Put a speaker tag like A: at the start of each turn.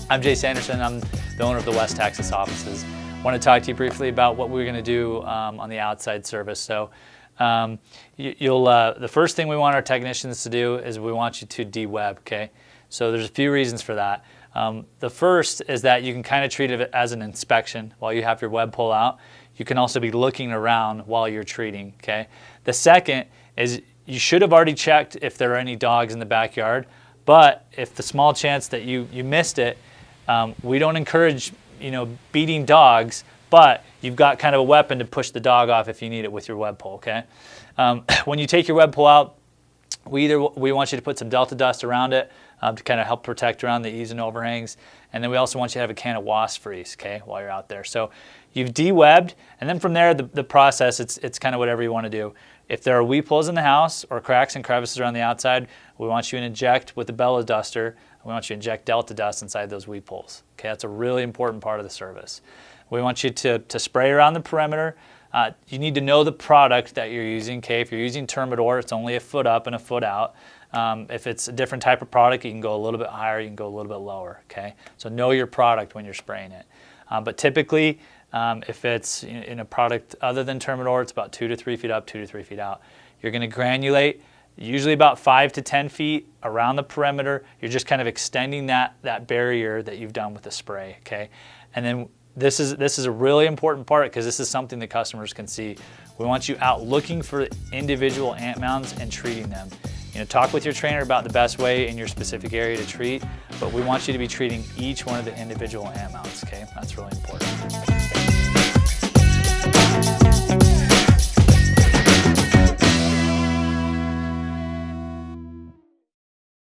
A: I'm Jay Sanderson. I'm the owner of the West Texas offices. I want to talk to you briefly about what we're going to do on the Ouside Service. So the first thing we want our technicians to do is we want you to de-web, okay? So there's a few reasons for that. The first is that you can kind of treat it as an inspection while you have your web pull out. You can also be looking around while you're treating, okay? The second is you should have already checked if there are any dogs in the backyard, but if the small chance that you missed it, we don't encourage beating dogs, but you've got kind of a weapon to push the dog off if you need it with your web pull, okay? When you take your web pull out, we want you to put some Delta dust around it to kind of help protect around the eaves and overhangs, and then we also want you to have a can of wasp freeze, okay, while you're out there. So you've de-webbed, and then from there the process, it's kind of whatever you want to do. If there are weep holes in the house or cracks and crevices around the outside, we want you to inject with the bellows duster. We want you to inject Delta dust inside those weep holes. Okay, that's a really important part of the service. We want you to spray around the perimeter. You need to know the product that you're using. Okay, if you're using Termidor, it's only a foot up and a foot out. If it's a different type of product, you can go a little bit higher, you can go a little bit lower. Okay, so know your product when you're spraying it. But typically, if it's in a product other than Termidor, it's about 2 to 3 feet up, 2 to 3 feet out. You're going to granulate usually about 5 to 10 feet around the perimeter. You're just kind of extending that barrier that you've done with the spray, okay? And then this is a really important part because this is something that customers can see. We want you out looking for individual ant mounds and treating them. Talk with your trainer about the best way in your specific area to treat, but we want you to be treating each one of the individual ant mounds, okay? That's really important.